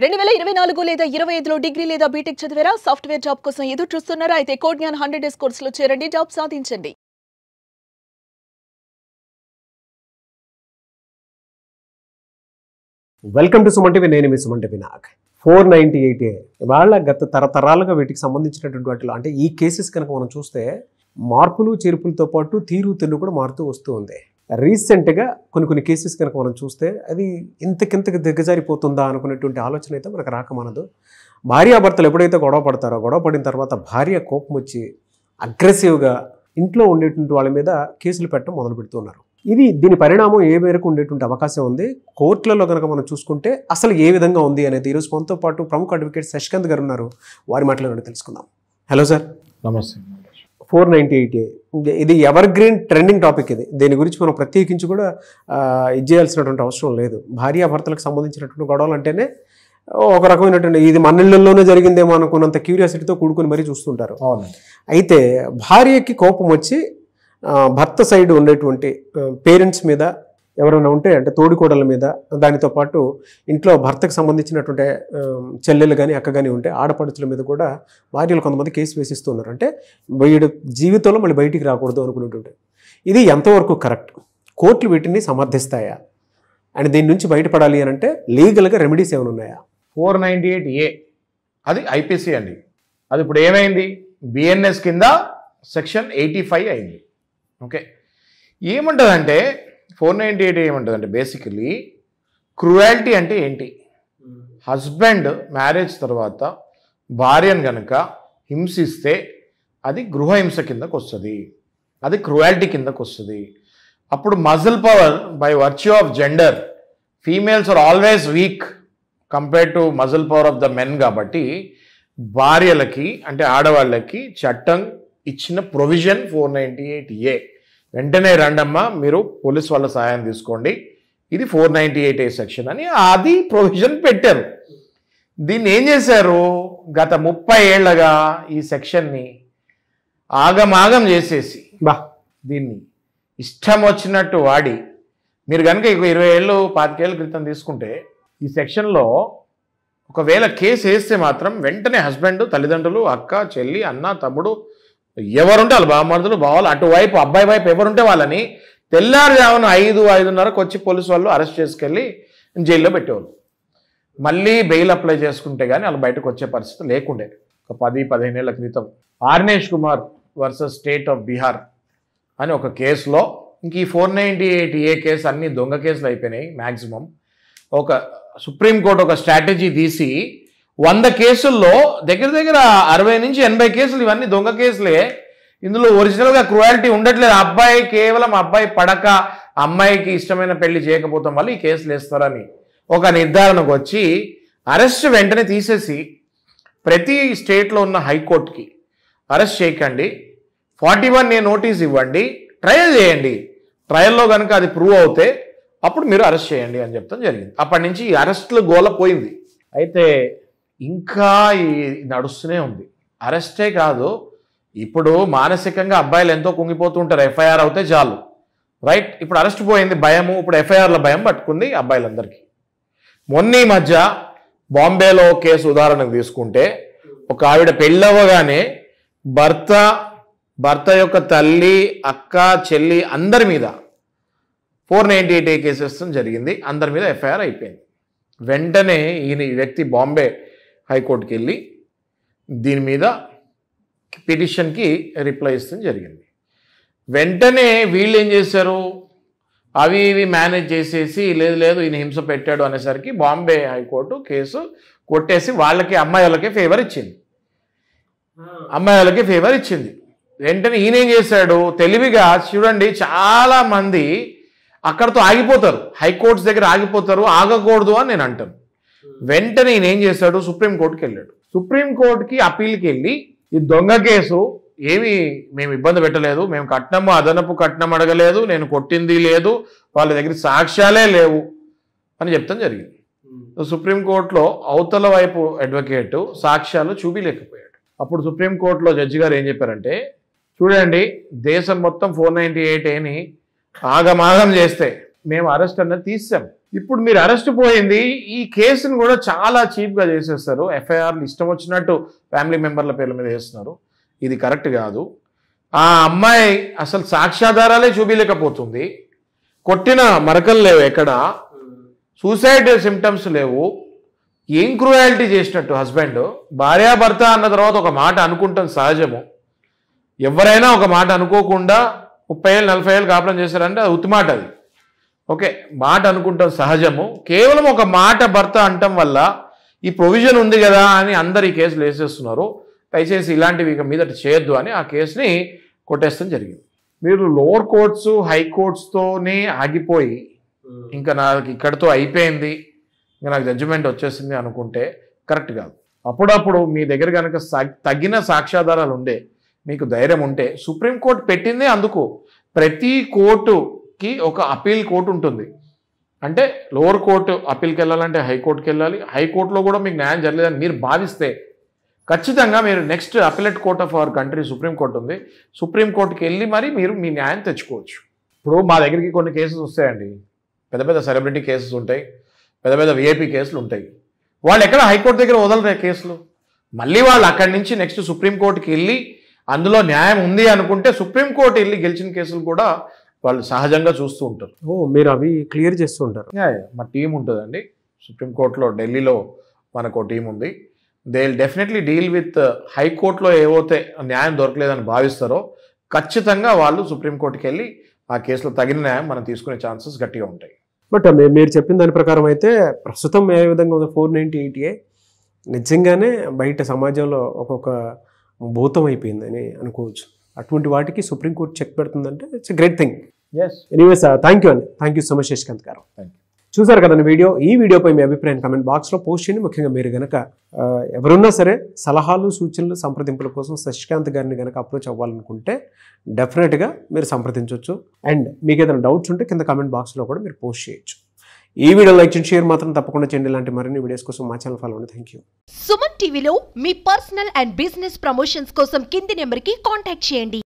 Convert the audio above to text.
2024 లేదా 25లో డిగ్రీ లేదా బీటెక్ చదివారా? సాఫ్ట్వేర్ జాబ్ కోసం ఎదురు చూస్తున్నారా? అయితే కోడ్ జ్ఞాన్ 100 డేస్ కోర్సులో చేరండి, జాబ్ సాధించండి. Welcome to Suman TV. నేను మీ సుమన్ టీవీ నాగ్. 498A ఇవాళ గత తరతరాలుగా వీటికి సంబంధించినటువంటి వాటిలో అంటే ఈ కేసెస్ కనుక మనం చూస్తే మార్పులు చేర్పులతో పాటు తీరు తెన్ను కూడా మారుతూ వస్తూ ఉంది. రీసెంట్గా కొన్ని కేసెస్ కనుక మనం చూస్తే అది ఇంతకింతకి దిగజారిపోతుందా అనుకునేటువంటి ఆలోచన అయితే మనకు రాకమనదు. భార్యాభర్తలు ఎప్పుడైతే గొడవ పడతారో గొడవ పడిన తర్వాత భార్య కోపం వచ్చి అగ్రెసివ్గా ఇంట్లో ఉండేటువంటి వాళ్ళ మీద కేసులు పెట్టడం మొదలు పెడుతున్నారు. దీని పరిణామం ఏ మేరకు ఉండేటువంటి అవకాశం ఉంది, కోర్టులలో కనుక మనం చూసుకుంటే అసలు ఏ విధంగా ఉంది అనేది ఈరోజు మనతో పాటు ప్రముఖ అడ్వకేట్ శశికాంత్ గారు ఉన్నారు. వారి మాటలను తెలుసుకుందాం. Hello sir. నమస్తే. 498A ఇది ఎవర్ గ్రీన్ ట్రెండింగ్ టాపిక్. దీని గురించి మనం ప్రత్యేకించి కూడా ఇది చేయాల్సినటువంటి అవసరం లేదు. భార్యాభర్తలకు సంబంధించినటువంటి గొడవలు అంటేనే ఒక రకమైనటువంటి ఇది మన ఇళ్లలోనే జరిగిందేమో అనుకున్నంత క్యూరియాసిటీతో కూడుకొని మరీ చూస్తుంటారు. అయితే భార్యకి కోపం వచ్చి భర్త సైడ్ ఉండేటువంటి పేరెంట్స్ మీద ఎవరైనా ఉంటే అంటే తోడికోడల మీద, దానితో పాటు ఇంట్లో భర్తకు సంబంధించినటువంటి చెల్లెలు కానీ అక్క కానీ ఉంటే ఆడపడుచుల మీద కూడా భార్యలు కొంతమంది కేసు వేసిస్తున్నారు. అంటే వీడు జీవితంలో మళ్ళీ బయటికి రాకూడదు అనుకునేటువంటి ఇది ఎంతవరకు కరెక్ట్? కోర్టులు వీటిని సమర్థిస్తాయా? అండ్ దీని నుంచి బయటపడాలి అని అంటే లీగల్గా రెమెడీస్ ఏమైనా ఉన్నాయా? 498A అది ఐపీసీ అండి. అది ఇప్పుడు ఏమైంది? బిఎన్ఎస్ కింద సెక్షన్ 85 అయింది. ఓకే, ఏమంటుందంటే 498 ఏమంటుందంటే బేసికలీ క్రూయాలిటీ అంటే ఏంటి? హస్బెండ్ మ్యారేజ్ తర్వాత భార్యను కనుక హింసిస్తే అది గృహహింస కిందకు వస్తుంది, అది క్రూయాలిటీ కిందకు వస్తుంది. అప్పుడు muscle power by virtue of gender, females are always weak compared to muscle power of the men. కాబట్టి భార్యలకి అంటే ఆడవాళ్ళకి చట్టం ఇచ్చిన ప్రొవిజన్ 498A. వెంటనే రండమ్మా, మీరు పోలీస్ వాళ్ళ సహాయం తీసుకోండి, ఇది 498A సెక్షన్ అని అది ప్రొవిజన్ పెట్టారు. దీన్ని ఏం చేశారు? గత 30 ఏళ్లగా ఈ సెక్షన్ని ఆగమాగం చేసేసి దీన్ని ఇష్టం వచ్చినట్టు వాడి, మీరు కనుక 20 ఏళ్ళు 25 ఏళ్ళ క్రితం తీసుకుంటే ఈ సెక్షన్లో ఒకవేళ కేసు వేస్తే మాత్రం వెంటనే హస్బెండ్, తల్లిదండ్రులు, అక్క, చెల్లి, అన్న, తమ్ముడు ఎవరుంటే వాళ్ళు, బావమరుదులు, బావాలు, అటువైపు అబ్బాయి వైపు ఎవరుంటే వాళ్ళని తెల్లారుజామున 5-5:30కు వచ్చి పోలీసు వాళ్ళు అరెస్ట్ చేసుకెళ్ళి జైల్లో పెట్టేవాళ్ళు. మళ్ళీ బెయిల్ అప్లై చేసుకుంటే కానీ వాళ్ళు బయటకు వచ్చే పరిస్థితి లేకుండే. ఒక 10-15 ఏళ్ల క్రితం Arnesh Kumar versus state of Bihar అని ఒక కేసులో, ఇంక ఈ 498A కేసు అన్ని దొంగ కేసులు అయిపోయినాయి మ్యాక్సిమం. ఒక సుప్రీంకోర్టు ఒక స్ట్రాటజీ తీసి 100 కేసుల్లో దగ్గర 60 నుంచి 80 కేసులు ఇవన్నీ దొంగ కేసులే. ఇందులో ఒరిజినల్గా క్రూయాలిటీ ఉండట్లేదు. అబ్బాయి కేవలం అబ్బాయి పడక అమ్మాయికి ఇష్టమైన పెళ్లి చేయకపోవడం వల్ల ఈ కేసులు వేస్తారని ఒక నిర్ధారణకు వచ్చి అరెస్ట్ వెంటనే తీసేసి ప్రతి స్టేట్లో ఉన్న హైకోర్టుకి అరెస్ట్ చేయకండి, 41A నోటీస్ ఇవ్వండి, ట్రయల్ చేయండి, ట్రయల్లో కనుక అది ప్రూవ్ అవుతే అప్పుడు మీరు అరెస్ట్ చేయండి అని చెప్తాం జరిగింది. అప్పటి నుంచి ఈ అరెస్టులు గోల పోయింది. అయితే ఇంకా నడుస్తూనే ఉంది. అరెస్టే కాదు, ఇప్పుడు మానసికంగా అబ్బాయిలు ఎంతో కుంగిపోతూ ఉంటారు. ఎఫ్ఐఆర్ అవుతే చాలు, రైట్? ఇప్పుడు అరెస్ట్ పోయింది భయము, ఇప్పుడు ఎఫ్ఐఆర్ల భయం పట్టుకుంది అబ్బాయిలందరికీ. మొన్న ఈ మధ్య బాంబేలో కేసు ఉదాహరణకు తీసుకుంటే ఒక ఆవిడ పెళ్ళవగానే భర్త యొక్క తల్లి, అక్క, చెల్లి అందరి మీద 498A కేసు వేస్తాం జరిగింది. అందరి మీద ఎఫ్ఐఆర్ అయిపోయింది. వెంటనే ఈ వ్యక్తి బాంబే హైకోర్టుకి వెళ్ళి దీని మీద పిటిషన్కి రిప్లై ఇస్తాం జరిగింది. వెంటనే వీళ్ళు ఏం చేశారు? అవి ఇవి మేనేజ్ చేసేసి లేదు ఈయన హింస పెట్టాడు అనేసరికి బాంబే హైకోర్టు కేసు కొట్టేసి వాళ్ళకి అమ్మాయిలకే ఫేవర్ ఇచ్చింది. వెంటనే ఈయన ఏం చేశాడు? తెలివిగా చూడండి, చాలా మంది అక్కడతో ఆగిపోతారు, హైకోర్ట్స్ దగ్గర ఆగిపోతారు. ఆగకూడదు అని నేను అంటాను. వెంటనే ఈయన ఏం చేశాడు? సుప్రీంకోర్టుకి వెళ్ళాడు. సుప్రీంకోర్టుకి అప్పీల్కి వెళ్ళి ఈ దొంగ కేసు ఏమి మేము ఇబ్బంది పెట్టలేదు, మేము అదనపు కట్నం అడగలేదు, నేను కొట్టింది లేదు, వాళ్ళ దగ్గర సాక్ష్యాలే లేవు అని చెప్తాం జరిగింది. సుప్రీంకోర్టులో అవతల వైపు అడ్వకేట్ సాక్ష్యాలు చూపించలేకపోయాడు. అప్పుడు సుప్రీంకోర్టులో జడ్జి గారు ఏం చెప్పారంటే, చూడండి, దేశం మొత్తం 498Aని ఆగమాగం చేస్తే మేము అరెస్ట్ అన్నది తీసాం, ఇప్పుడు మీరు అరెస్ట్ పోయింది, ఈ కేసును కూడా చాలా చీప్గా చేసేస్తారు. ఎఫ్ఐఆర్లు ఇష్టం వచ్చినట్టు ఫ్యామిలీ మెంబర్ల పేర్ల మీద వేస్తున్నారు. ఇది కరెక్ట్ కాదు. ఆ అమ్మాయి అసలు సాక్ష్యాధారాలే చూపించలేకపోతుంది. కొట్టిన మరకలు లేవు, ఎక్కడ సూసైడ్ సిమ్టమ్స్ లేవు. ఏం క్రూయాలిటీ చేసినట్టు హస్బెండ్. భార్యాభర్త అన్న తర్వాత ఒక మాట అనుకుంటాం సహజము. ఎవరైనా ఒక మాట అనుకోకుండా 30 ఏళ్ళు 40 ఏళ్ళు కాపురం చేశారంటే అది ఉత్తిమాట. అది ఓకే, మాట అనుకుంటాం సహజము. కేవలం ఒక మాట భర్త అంటం వల్ల ఈ ప్రొవిజన్ ఉంది కదా అని అందరు ఈ కేసులు వేసేస్తున్నారు. దయచేసి ఇలాంటివి ఇక మీదట చేయొద్దు అని ఆ కేసుని కొట్టేస్తాం జరిగింది. మీరు లోవర్ కోర్ట్స్ హైకోర్ట్స్తోనే ఆగిపోయి ఇంకా నాకు ఇక్కడితో అయిపోయింది, ఇంకా నాకు జడ్జిమెంట్ వచ్చేసింది అనుకుంటే కరెక్ట్ కాదు. అప్పుడప్పుడు మీ దగ్గర కనుక తగిన సాక్ష్యాధారాలు ఉండే, మీకు ధైర్యం ఉంటే, సుప్రీంకోర్టు పెట్టిందే అందుకు. ప్రతి కోర్టుకి ఒక అపీల్ కోర్టు ఉంటుంది. అంటే లోవర్ కోర్టు అపీల్కి వెళ్ళాలంటే హైకోర్టుకి వెళ్ళాలి. హైకోర్టులో కూడా మీకు న్యాయం జరగలేదని మీరు భావిస్తే ఖచ్చితంగా మీరు next appellate court of our country supreme court ఉంది, సుప్రీంకోర్టుకి వెళ్ళి మరి మీరు మీ న్యాయం తెచ్చుకోవచ్చు. ఇప్పుడు మా దగ్గరికి కొన్ని కేసెస్ వస్తాయండి, పెద్ద పెద్ద సెలబ్రిటీ కేసెస్ ఉంటాయి, పెద్ద పెద్ద విఐపీ కేసులు ఉంటాయి. వాళ్ళు ఎక్కడ హైకోర్టు దగ్గర వదలరే కేసులు. మళ్ళీ వాళ్ళు అక్కడి నుంచి నెక్స్ట్ సుప్రీంకోర్టుకి వెళ్ళి అందులో న్యాయం ఉంది అనుకుంటే సుప్రీంకోర్టు వెళ్ళి గెలిచిన కేసులు కూడా వాళ్ళు సహజంగా చూస్తూ ఉంటారు. మీరు అవి క్లియర్ చేస్తూ ఉంటారు. మా టీం ఉంటుందండి సుప్రీంకోర్టులో, ఢిల్లీలో మనకు టీం ఉంది. They will definitely deal with హైకోర్టులో ఏవైతే న్యాయం దొరకలేదని భావిస్తారో ఖచ్చితంగా వాళ్ళు సుప్రీంకోర్టుకి వెళ్ళి ఆ కేసులో తగిన న్యాయం మనం తీసుకునే ఛాన్సెస్ గట్టిగా ఉంటాయి. బట్ మీరు చెప్పిన దాని ప్రకారం అయితే ప్రస్తుతం ఏ విధంగా ఉంది 498A నిజంగానే బయట సమాజంలో ఒక్కొక్క భూతం అయిపోయిందని అనుకోవచ్చు. అటువంటి వాటికి సుప్రీంకోర్టు చెక్ పెడుతుందంటే it's great thing. Anyways thank you అండి, thank you so much Shashikant గారు. చూసారు కదండి వీడియో. ఈ వీడియోపై మీ అభిప్రాయం కామెంట్ బాక్స్లో పోస్ట్ చేయండి. ముఖ్యంగా మీరు కనుక ఎవరున్నా సరే సలహాలు సూచనలు సంప్రదింపుల కోసం శశికాంత్ గారిని కనుక అప్రోచ్ అవ్వాలనుకుంటే డెఫినెట్గా మీరు సంప్రదించవచ్చు. అండ్ మీకు ఏదైనా డౌట్స్ ఉంటే కింద కామెంట్ బాక్స్లో కూడా మీరు పోస్ట్ చేయొచ్చు. ఈ వీడియో లైక్ చేయండి, షేర్ మాత్రం తప్పకుండా చేయండి. ఇలాంటి మరిన్ని వీడియోస్ కోసం మా ఛానల్ ఫాలో అవ్వండి. Thank you. సుమన్ టీవీలో మీ పర్సనల్ అండ్ బిజినెస్ ప్రమోషన్స్ కోసం కింది నెంబర్కి కాంటాక్ట్ చేయండి.